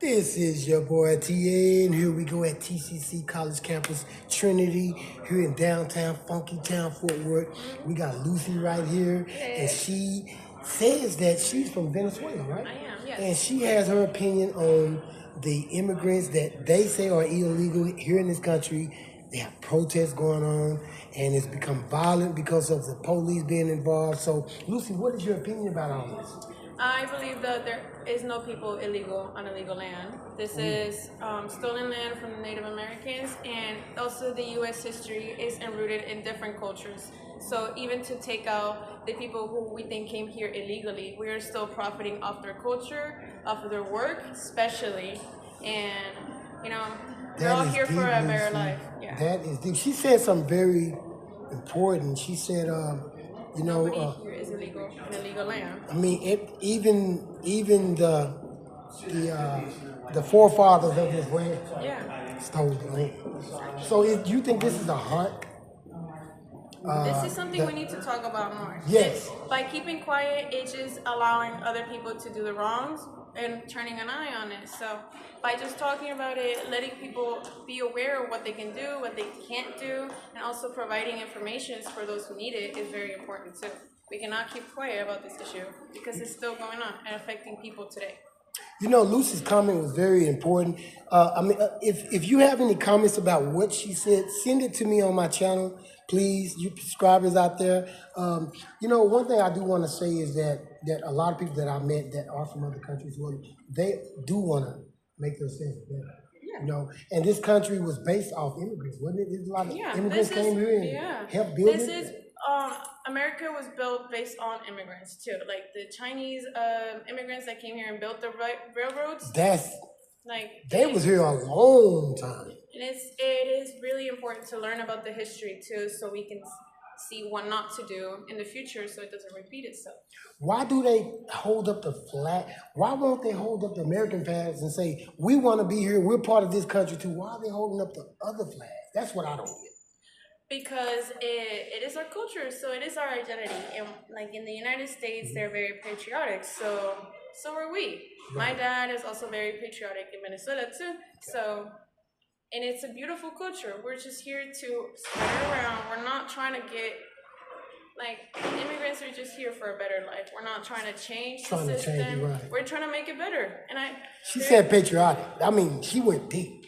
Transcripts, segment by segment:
This is your boy TA, and here we go at TCC College Campus Trinity here in downtown Funky Town, Fort Worth. We got Lucy right here, and she says that she's from Venezuela, right? I am, yes. And she has her opinion on the immigrants that they say are illegal here in this country. They have protests going on, and it's become violent because of the police being involved. So, Lucy, what is your opinion about all this? I believe that there is no people illegal on illegal land. This is stolen land from the Native Americans, and also the U.S. history is enrooted in different cultures. So even to take out the people who we think came here illegally, we are still profiting off their culture, off of their work, especially, and they're all here for a better life. Yeah. That is deep. She said something very important. She said, nobody here is illegal in illegal land. I mean, even the forefathers of this land stole the land. So, do you think this is a hunt? This is something we need to talk about more. Yes. By keeping quiet, it's just allowing other people to do the wrongs and turning an eye on it. So by just talking about it, letting people be aware of what they can do, what they can't do, and also providing information for those who need it is very important too. We cannot keep quiet about this issue because it's still going on and affecting people today. You know, Lucy's comment was very important. If you have any comments about what she said, send it to me on my channel, please. You subscribers out there. One thing I do want to say is that a lot of people that I met that are from other countries, they do want to make themselves better. Yeah. And this country was based off immigrants, wasn't it? There's a lot of immigrants came here and helped build it. America was built based on immigrants too. Like the Chinese immigrants that came here and built the railroads. They was here a long time. And it is really important to learn about the history too, so we can see what not to do in the future, so it doesn't repeat itself. Why do they hold up the flag? Why won't they hold up the American flags and say, we want to be here, we're part of this country too? Why are they holding up the other flags? That's what I don't get. Because it is our culture, so it is our identity. And like in the United States, they're very patriotic, so are we. Right. My dad is also very patriotic in Venezuela too. So, and it's a beautiful culture. We're just here to spread it around. We're not trying to get, immigrants are just here for a better life. We're not trying to change the system. Right. We're trying to make it better. And she said patriotic. I mean, she went deep.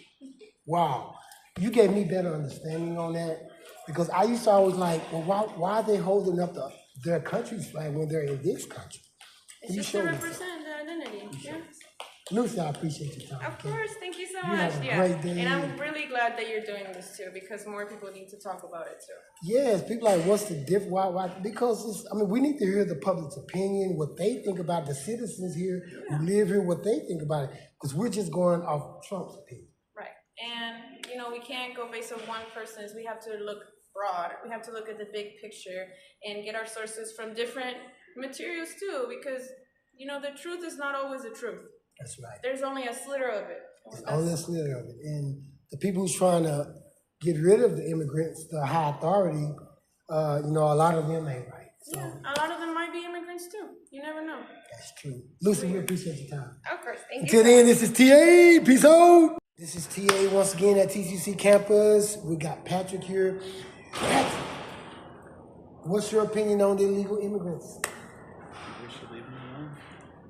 Wow. You gave me better understanding on that. Because I used to always well, why are they holding up their country's flag when they're in this country? It's just to represent the identity. Yeah. Lucy, I appreciate your time. Of course, thank you so much. Have a great day. And I'm really glad that you're doing this too, because more people need to talk about it too. Yes, people are like, what's the difference? Why? Because we need to hear the public's opinion, what they think about the citizens here who live here, what they think about it. Because we're just going off Trump's opinion. Right, and we can't go based on one person's. We have to look broad. We have to look at the big picture and get our sources from different materials too, because the truth is not always the truth. That's right. There's only a slither of it. There's only a slither of it. And the people who's trying to get rid of the immigrants, the high authority, a lot of them ain't right. So, a lot of them might be immigrants too. You never know. That's true. Lucy, we appreciate your time. Of course. Thank you. Until then, this is TA. Peace out. This is TA once again at TCC campus. We got Patrick here. Patrick, what's your opinion on the illegal immigrants? We should leave them alone.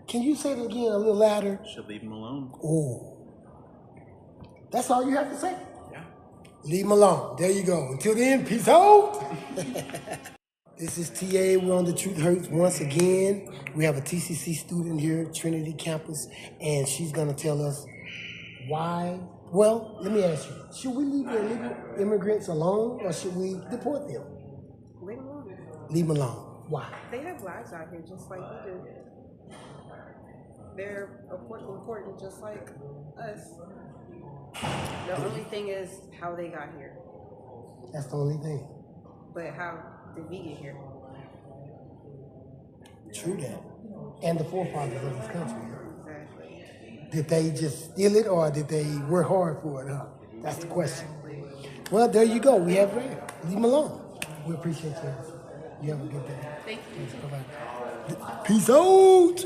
Can you say it again a little louder? Should leave them alone. Oh. That's all you have to say? Yeah. Leave them alone. There you go. Until then, peace out. This is TA. We're on The Truth Hurts once again. We have a TCC student here at Trinity campus, and she's going to tell us why. Well, let me ask you, should we leave the illegal immigrants alone, or should we deport them? Leave them alone. Leave them alone. Why? They have lives out here just like we do. They're important just like us. The only thing is how they got here. That's the only thing. But how did we get here? True that. And the forefathers of this country. Exactly. Did they just steal it, or did they work hard for it? Huh? That's the question. Well, there you go. We have Ray. Leave them alone. We appreciate you. You have a good day. Thank you. Bye-bye. Peace out.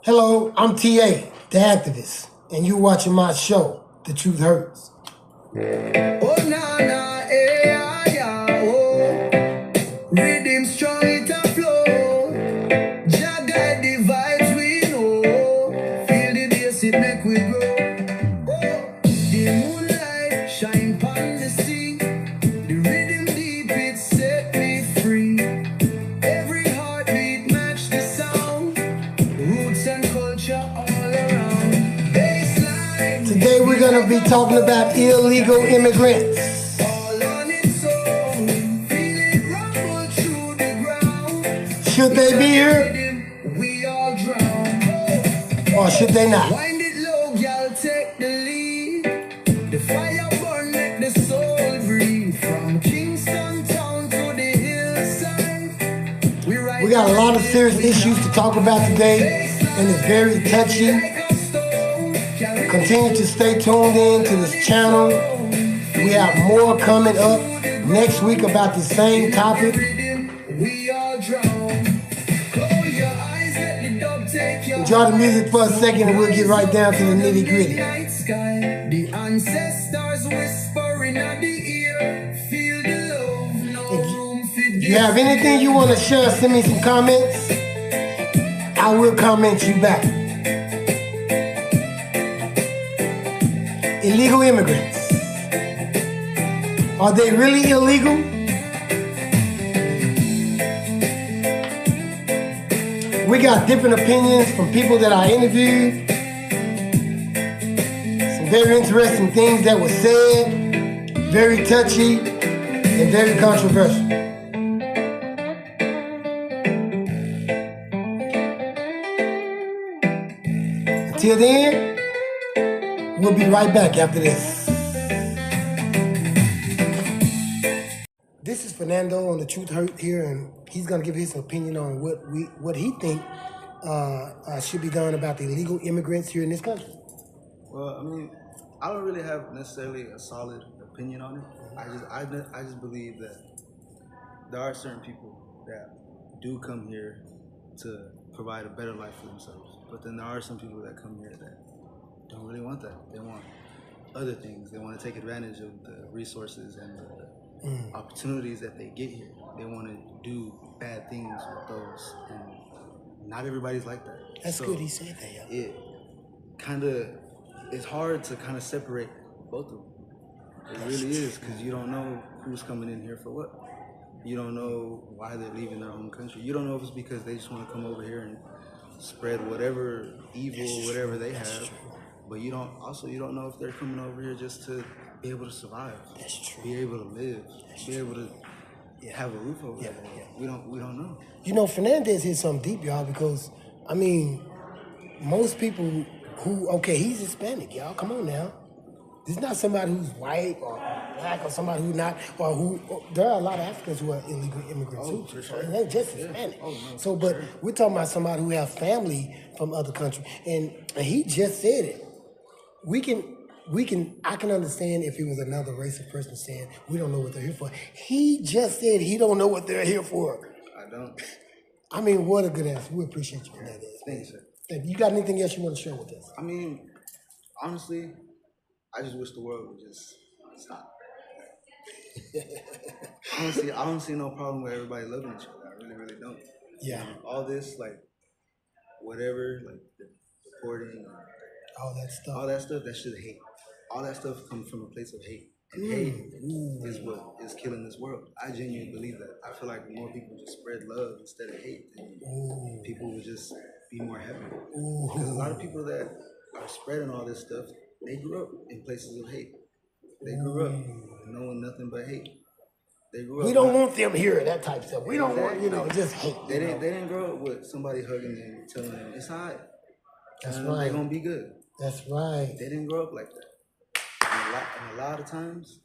Hello, I'm TA, the activist. and you watching my show, The Truth Hurts. Oh, na, na, eh, yeah, yeah, oh. Rhythm strong, it a flow. Jah guide the vibes we know. Feel the bass, it make we grow. Oh, the moonlight shine upon the sea. The rhythm deep, it set me free. Every heartbeat match the sound. Roots and culture all around. Baseline. Today we're going to be talking about illegal immigrants. All on its own. Feel it rumble through the ground. Should they be here We all drown. or should they not? Wind it low, y'all take the lead. The fire burn, let the soul breathe. From Kingston town to the hillside. We got a lot of serious issues to talk about today, and it's very touchy. Continue to stay tuned in to this channel. We have more coming up next week about the same topic. We all drown. Close your eyes, let the dub take your Enjoy the music for a second and we'll get right down to the nitty gritty. night sky. The ancestors whispering at the ear. Feel the love, no room for If you have anything you want to share, send me some comments. I will comment you back. Illegal immigrants. Are they really illegal? We got different opinions from people that I interviewed. Some very interesting things that were said, very touchy, and very controversial. Until then, we'll be right back after this. This is Fernando on The Truth Hurt here, and he's going to give his opinion on what he think should be done about the illegal immigrants here in this country. Well, I mean, I don't really have necessarily a solid opinion on it. I just believe that there are certain people that do come here to provide a better life for themselves. But then there are some people that come here that don't really want that. They want other things. They want to take advantage of the resources and the opportunities that they get here. They want to do bad things with those. And not everybody's like that. That's So good he said that, yeah. It kind of, it's hard to kind of separate both of them. It really is, because you don't know who's coming in here for what. You don't know why they're leaving their home country. You don't know if it's because they just want to come over here and spread whatever evil, whatever they have. But you don't know if they're coming over here just to be able to survive. That's true. Be able to live. Be able to have a roof over their head. We don't know. You know, Fernandez hit something deep, y'all, because, I mean, most people okay, he's Hispanic, y'all. Come on now. This is not somebody who's white or black or somebody who's not, there are a lot of Africans who are illegal immigrants too. for So sure. it ain't just Hispanic. Oh, no, So, for but sure. we're talking about somebody who have family from other countries. And he just said it. I can understand if it was another race of person saying, we don't know what they're here for. He just said he don't know what they're here for. I don't. I mean, what a good answer. We appreciate you for that. Thanks, sir. You got anything else you want to share with us? I mean, honestly, I just wish the world would just stop. Honestly, I don't see no problem with everybody loving each other. I really, really don't. Yeah. All this, like, whatever, like, the reporting, All that stuff. all that stuff, that's just hate. All that stuff comes from a place of hate. And hate is what is killing this world. I genuinely believe that. I feel like more people just spread love instead of hate, then people would just be more happy. Because a lot of people that are spreading all this stuff, they grew up in places of hate. They grew up knowing nothing but hate. They grew up. We don't want them here, that type of stuff. We don't want, just hate. They didn't grow up with somebody hugging them and telling them it's alright. That's They're right. gonna be good. That's right. They didn't grow up like that. And a lot of times,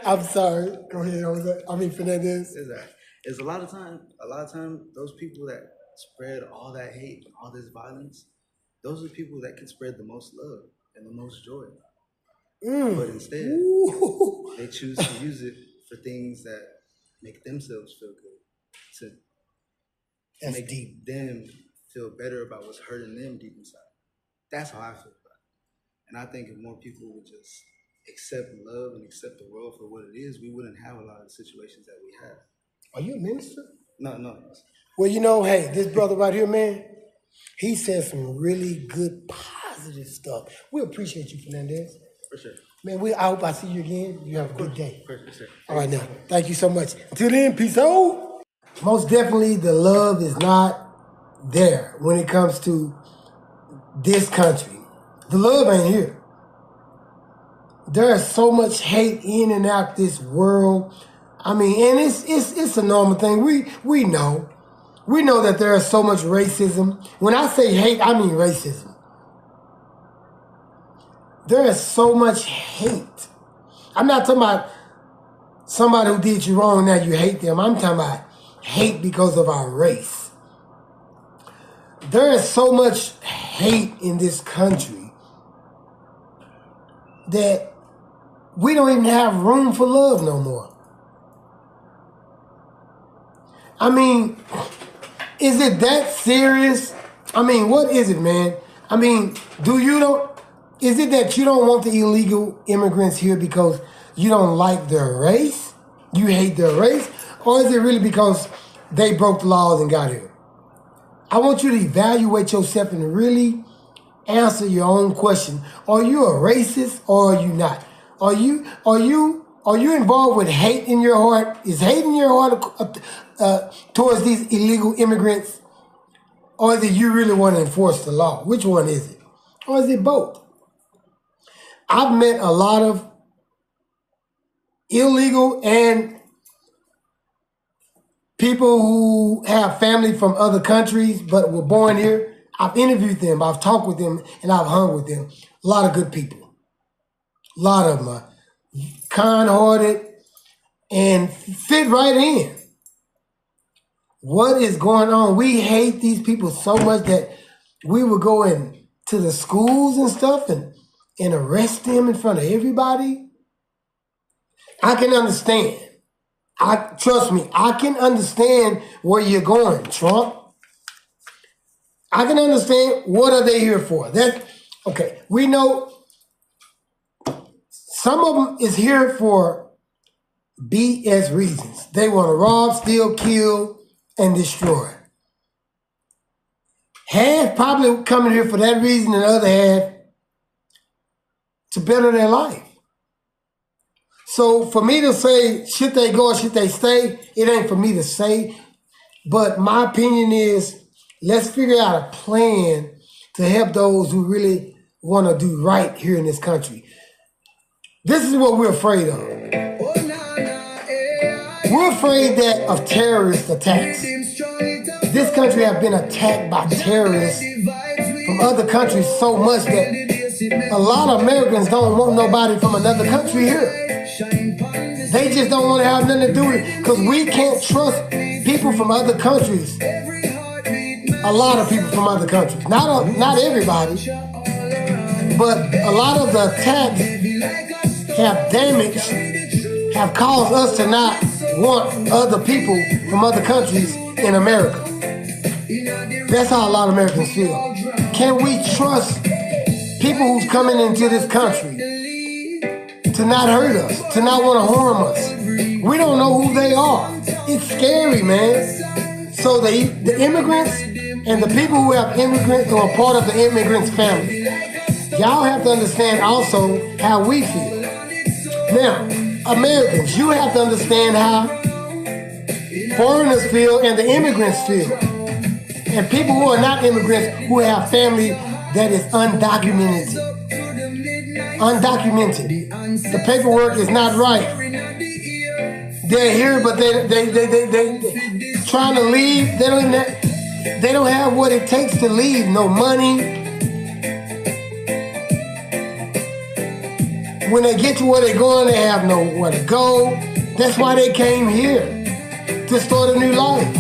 I'm sorry. Go ahead. Fernandez. is a lot of time those people that spread all that hate and all this violence, those are people that can spread the most love and the most joy. But instead, they choose to use it for things that make themselves feel good, to make them feel better about what's hurting them deep inside. That's how I feel. And I think if more people would just accept love and accept the world for what it is, we wouldn't have a lot of the situations that we have. Are you a minister? No. Well, you know, hey, this brother right here, man, he said some really good, positive stuff. We appreciate you, Fernandez. For sure. Man, I hope I see you again. You have a good day. For sure. All right, now, thank you so much. Until then, peace out. Most definitely, the love is not there when it comes to this country. The love ain't here. There is so much hate in and out this world. I mean, and it's a normal thing. We know. We know that there is so much racism. When I say hate, I mean racism. There is so much hate. I'm not talking about somebody who did you wrong now you hate them. I'm talking about hate because of our race. There is so much hate in this country that we don't even have room for love no more. I mean, is it that serious? I mean, what is it, man? I mean, is it that you don't want the illegal immigrants here because you don't like their race? You hate their race? Or is it really because they broke the laws and got here? I want you to evaluate yourself and really answer your own question. Are you a racist or are you not? Are you involved with hate in your heart? Is hate in your heart towards these illegal immigrants? Or is it you really want to enforce the law? Which one is it? Or is it both? I've met a lot of illegal and people who have family from other countries but were born here. I've interviewed them, I've talked with them, and I've hung with them. A lot of good people. A lot of them are kind-hearted and fit right in. What is going on? We hate these people so much that we would go into the schools and stuff and arrest them in front of everybody. I can understand. Trust me, I can understand where you're going, Trump. I can understand what are they here for. Okay, we know some of them is here for BS reasons. They want to rob, steal, kill, and destroy. Half probably coming here for that reason, and the other half to better their life. So for me to say, should they go or should they stay, it ain't for me to say. But my opinion is, let's figure out a plan to help those who really want to do right here in this country. This is what we're afraid of. We're afraid of terrorist attacks. This country has been attacked by terrorists from other countries so much that a lot of Americans don't want nobody from another country here. They just don't want to have nothing to do with it because we can't trust people from other countries. A lot of people from other countries. Not everybody, but a lot of the attacks have damaged, have caused us to not want other people from other countries in America. That's how a lot of Americans feel. Can we trust people who's coming into this country to not hurt us, to not want to harm us? We don't know who they are. It's scary, man. So the immigrants and the people who have immigrants or are part of the immigrants family, y'all have to understand also how we feel. Now, Americans, you have to understand how foreigners feel and the immigrants feel. And people who are not immigrants who have family that is undocumented. The paperwork is not right. They're here, but they trying to leave. They don't have what it takes to leave. No money. When they get to where they're going, they have nowhere to go. That's why they came here, to start a new life.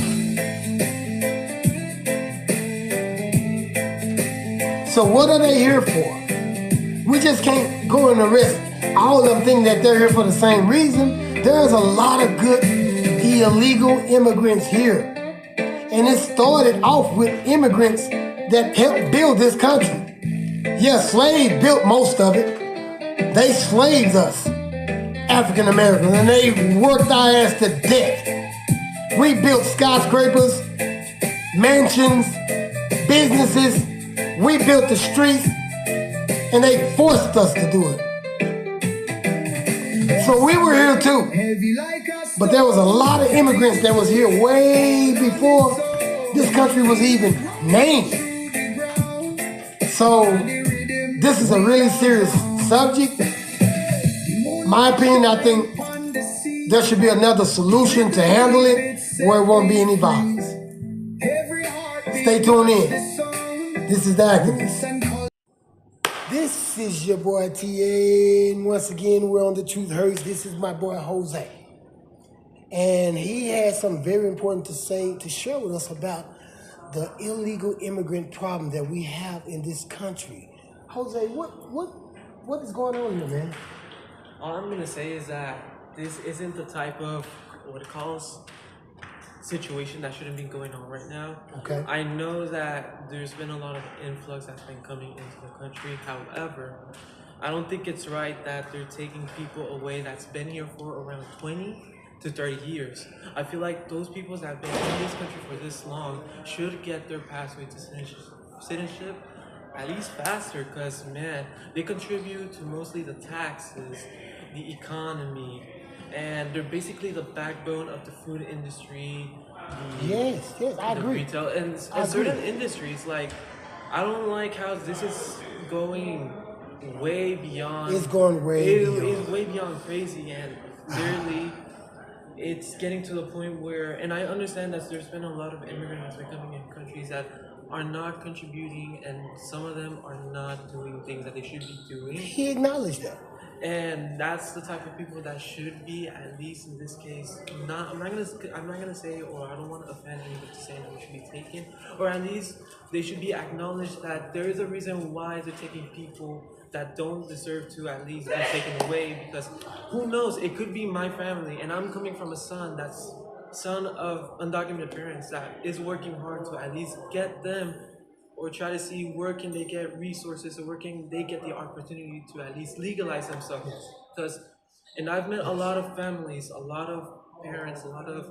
So what are they here for? We just can't go and arrest all of them thinking that they're here for the same reason. There's a lot of good illegal immigrants here. And it started off with immigrants that helped build this country. Yeah, slave built most of it. They slaved us, African Americans, and they worked our ass to death. We built skyscrapers, mansions, businesses. We built the streets, and they forced us to do it. So we were here too. But there was a lot of immigrants that was here way before this country was even named. So this is a really serious subject. My opinion, I think there should be another solution to handle it where it won't be any violence. Stay tuned in. This is The Activist. This is your boy TA, and once again, we're on The Truth Hurts. This is my boy Jose. And he has something very important to say, to share with us about the illegal immigrant problem that we have in this country. Jose, what is going on here, man? All I'm gonna say is that this isn't the type of what it calls situation that shouldn't be going on right now. Okay. I know that there's been a lot of influx that's been coming into the country. However, I don't think it's right that they're taking people away that's been here for around 20 to 30 years. I feel like those people that have been in this country for this long should get their pathway to citizenship at least faster, because man, they contribute to mostly the taxes, the economy, and they're basically the backbone of the food industry. Yes, I the agree. Retail and certain industries. Like, I don't like how this is going way beyond. It's going way beyond. It's way beyond crazy, and literally, it's getting to the point where, and I understand that there's been a lot of immigrants that are coming in countries that are not contributing, and some of them are not doing things that they should be doing. He acknowledged that. And that's the type of people that should be, at least in this case, not. I'm not gonna say, or I don't want to offend anybody to say that they should be taken, or at least they should be acknowledged that there is a reason why they're taking people that don't deserve to at least be taken away. Because who knows? It could be my family, and I'm coming from a son of undocumented parents that is working hard to at least get them, or try to see where can they get resources, or where can they get the opportunity to at least legalize themselves. Because, and I've met a lot of families, a lot of parents, a lot of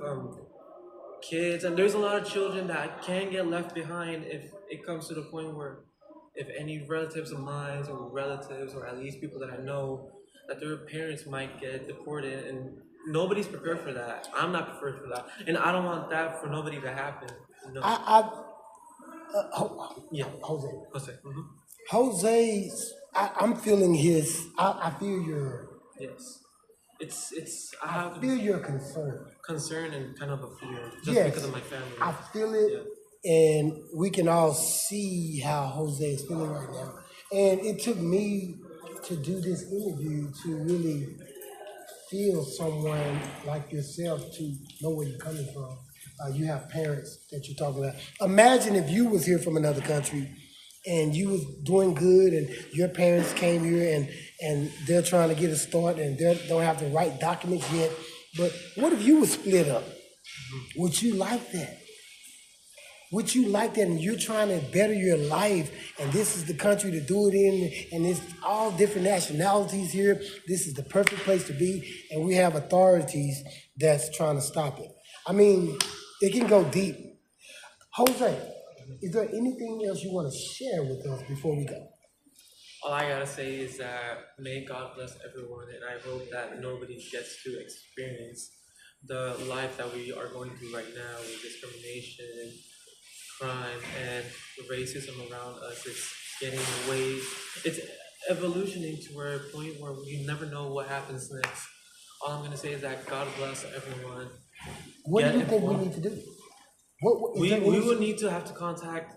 kids, and there's a lot of children that can get left behind if it comes to the point where, if any relatives of mine, or relatives, or at least people that I know, that their parents might get deported, and nobody's prepared for that. I'm not prepared for that, and I don't want that for nobody to happen. You know? Yeah, Jose. Mm-hmm. Jose's, I'm feeling his. I feel your. Yes, it's. I feel your concern and kind of a fear, just yes, because of my family. I feel it, yeah. And we can all see how Jose is feeling right now. And it took me to do this interview to really feel someone like yourself, to know where you're coming from. You have parents that you're talking about. Imagine if you was here from another country and you was doing good, and your parents came here and they're trying to get a start, and they don't have the right documents yet. But what if you was split up? Would you like that? Would you like that? And you're trying to better your life, and this is the country to do it in, and it's all different nationalities here. This is the perfect place to be, and we have authorities that's trying to stop it. I mean, it can go deep. Jose, is there anything else you want to share with us before we go? All I gotta say is that may God bless everyone, and I hope that nobody gets to experience the life that we are going through right now with discrimination, crime, and racism around us. It's evolutioning to a point where we never know what happens next. All I'm gonna say is that God bless everyone. What do you think we need to do? We would need to have to contact,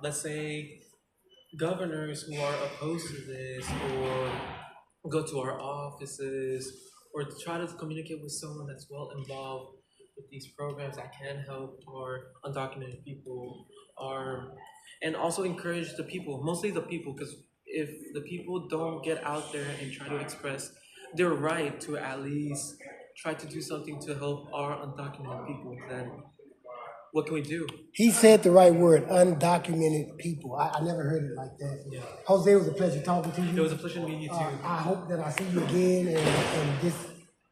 let's say, governors who are opposed to this, or go to our offices, or try to communicate with someone that's well involved with these programs that can help our undocumented people, and also encourage the people, mostly the people, because if the people don't get out there and try to express their right to at least try to do something to help our undocumented people, then What can we do? He said the right word, undocumented people. I never heard it like that. Yeah. Jose, it was a pleasure talking to you. It was a pleasure meeting you too. I hope that I see you again and this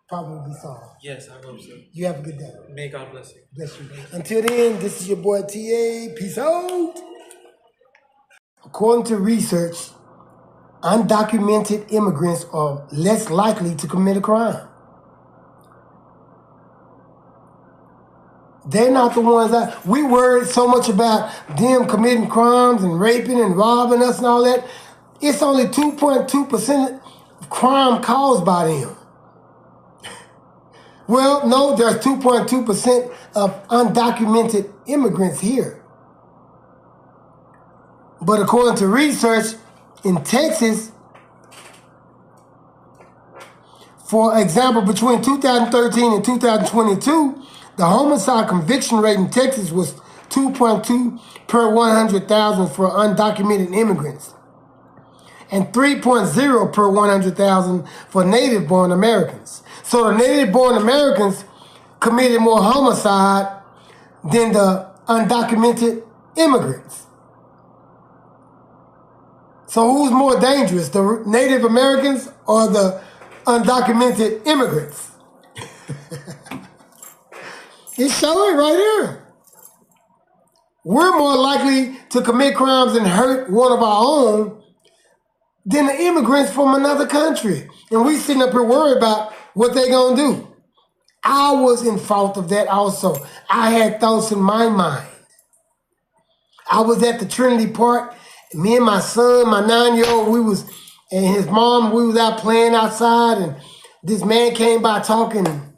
problem will be solved. Yes, I hope so. You have a good day. May God bless you. Bless you. Until then, this is your boy TA. Peace out. According to research, undocumented immigrants are less likely to commit a crime. They're not the ones that we worried so much about them committing crimes and raping and robbing us and all that. It's only 2.2% of crime caused by them. Well, no, there's 2.2% of undocumented immigrants here. But according to research in Texas, for example, between 2013 and 2022, the homicide conviction rate in Texas was 2.2 per 100,000 for undocumented immigrants and 3.0 per 100,000 for native-born Americans. So the native-born Americans committed more homicide than the undocumented immigrants. So who's more dangerous, the Native Americans or the undocumented immigrants? It's showing right here. We're more likely to commit crimes and hurt one of our own than the immigrants from another country. And we sitting up here worried about what they gonna do. I was in fault of that also. I had thoughts in my mind. I was at the Trinity Park. Me and my son, my 9-year-old, and his mom, we was out playing outside, and this man came by talking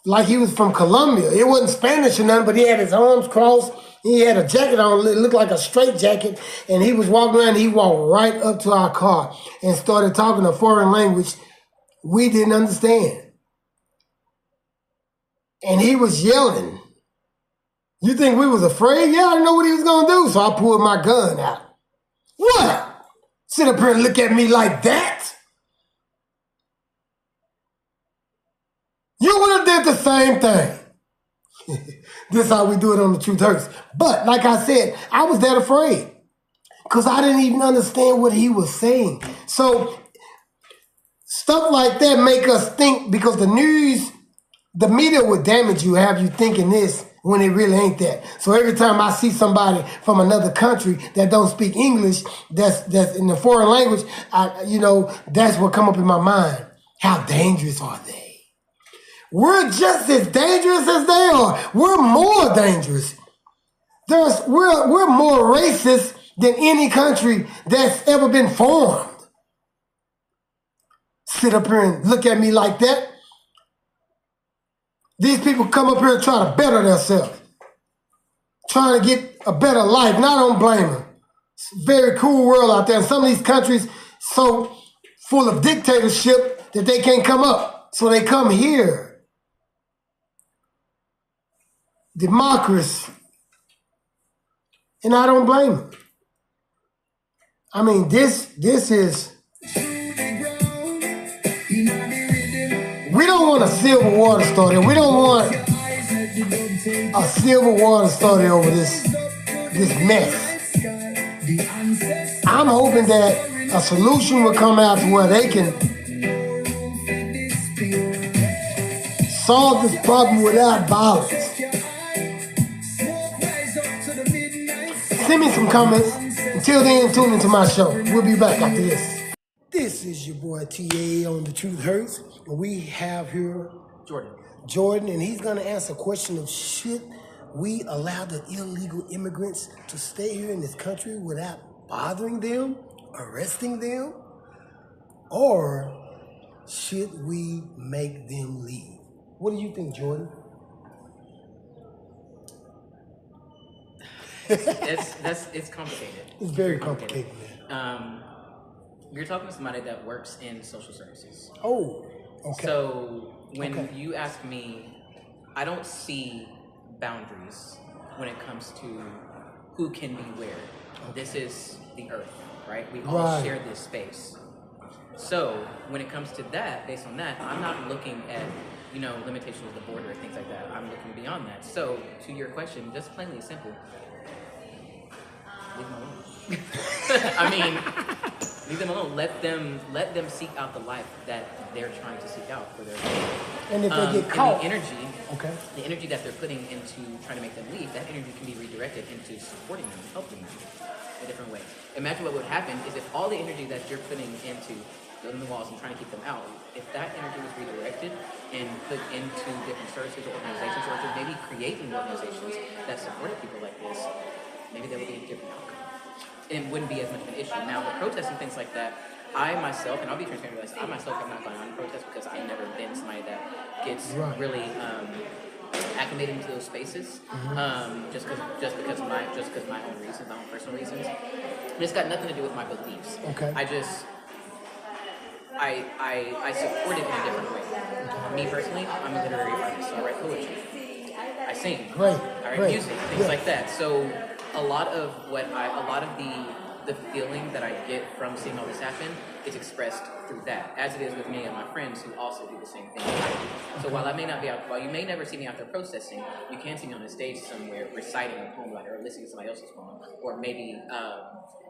like he was from Colombia. It wasn't Spanish or nothing, but he had his arms crossed. He had a jacket on, it looked like a straight jacket, and he was walking around, he walked right up to our car and started talking a foreign language we didn't understand. And he was yelling. You think we was afraid? Yeah, I didn't know what he was gonna do, so I pulled my gun out. What? Sit up here and look at me like that? You would have did the same thing. This is how we do it on The Truth Hurts. But like I said, I was that afraid because I didn't even understand what he was saying. So stuff like that make us think, because the news, the media would damage you, have you thinking this when it really ain't that. So every time I see somebody from another country that don't speak English, that's in the foreign language, that's what come up in my mind. How dangerous are they? We're just as dangerous as they are. We're more dangerous. We're more racist than any country that's ever been formed. Sit up here and look at me like that. These people come up here and try to better themselves, trying to get a better life, and I don't blame them. It's a very cool world out there. And some of these countries so full of dictatorship that they can't come up. So they come here. Democracy. And I don't blame them. I mean, this is... We don't want a civil war to start here. We don't want a civil war to start here over this mess. I'm hoping that a solution will come out to where they can solve this problem without violence. Send me some comments. Until then, tune into my show. We'll be back after this. This is your boy TA on The Truth Hurts. And we have here Jordan, and he's going to answer a question of, should we allow the illegal immigrants to stay here in this country without bothering them, arresting them, or should we make them leave? What do you think, Jordan? It's complicated. It's very complicated, man. You're talking to somebody that works in social services. Oh, okay. So when you ask me, I don't see boundaries when it comes to who can be where. Okay. This is the earth, right? We all share this space. So when it comes to that, based on that, I'm not looking at limitations of the border and things like that. I'm looking beyond that. So to your question, just plainly simple, leave them alone. I mean, leave them alone. Let them seek out the life that they're trying to seek out for their life. And if they get caught, the energy that they're putting into trying to make them leave, that energy can be redirected into supporting them, helping them in a different way. Imagine what would happen is if all the energy that you're putting into building the walls and trying to keep them out, if that energy was redirected and put into different services or organizations, or to maybe creating organizations that supported people like this, maybe there would be a different outcome. And it wouldn't be as much of an issue. Now, with protests and things like that, I myself, and I'll be transparent with this, I myself have not gone on protests because I've never been somebody that gets really acclimated into those spaces, just because of my own reasons, my own personal reasons. And it's got nothing to do with my beliefs. Okay. I support it in a different way. Me personally, I'm a literary artist, so I write poetry. I sing. Great. I write music, things like that. So a lot of the feeling that I get from seeing all this happen is expressed through that, as it is with me and my friends who also do the same thing that I do. So while you may never see me out there protesting, you can see me on a stage somewhere reciting a poem about it, or listening to somebody else's poem, or maybe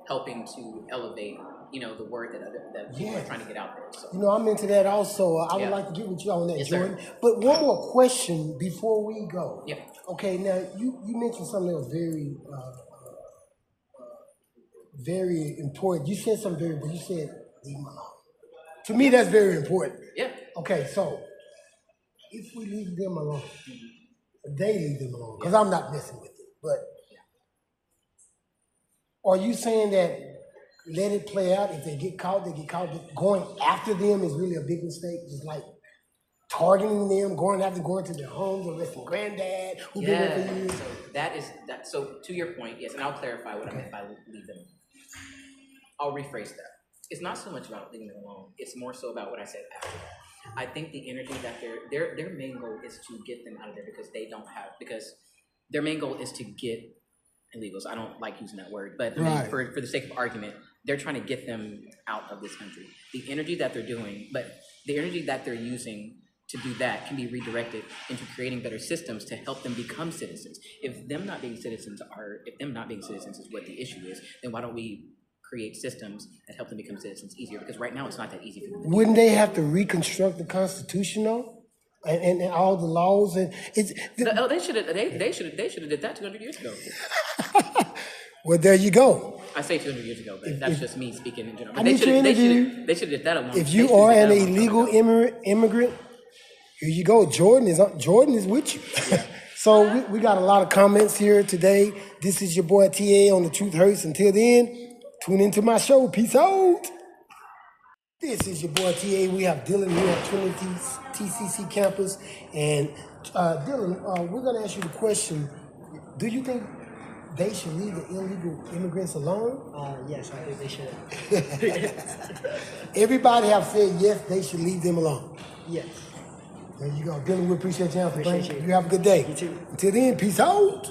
helping to elevate, the word that people are trying to get out there. So. I'm into that also. I would like to get with you on that, Yes, Jordan. sir. But one more question before we go. Yeah. Okay, now you mentioned something that was very important. You said something very important. You said leave them alone. To me, that's very important. Yeah. Okay, so if we leave them alone, they leave them alone, because I'm not messing with it. But are you saying that let it play out? If they get caught, they get caught. But going after them is really a big mistake. Just like targeting them, going to their homes, arresting granddad who been there for years. So that is that. So to your point, yes, and I'll clarify what I meant by leave them. I'll rephrase that. It's not so much about leaving them alone. It's more so about what I said after that. I think the energy that their main goal is to get them out of there because their main goal is to get illegals. I don't like using that word, but I mean, for the sake of argument, they're trying to get them out of this country. The energy that they're using to do that can be redirected into creating better systems to help them become citizens. If them not being citizens is what the issue is, then why don't we create systems that help them become citizens easier? Because right now it's not that easy for them. Wouldn't they have to reconstruct the Constitution though? And all the laws and it's they should have did that 200 years ago. Well, there you go. I say 200 years ago, but that's just me speaking in general. But They should have did that a long time. If you are an illegal immigrant, here you go. Jordan is with you. Yeah. So we got a lot of comments here today. This is your boy TA on The Truth Hurts. Until then, tune into my show. Peace out. This is your boy TA. We have Dylan here at Trinity TCC campus. And Dylan, we're going to ask you the question. Do you think they should leave the illegal immigrants alone? Yes, I think they should. Everybody have said yes, they should leave them alone. Yes. There you go. Dylan, we appreciate you. Appreciate you. You have a good day. You too. Until then, peace out.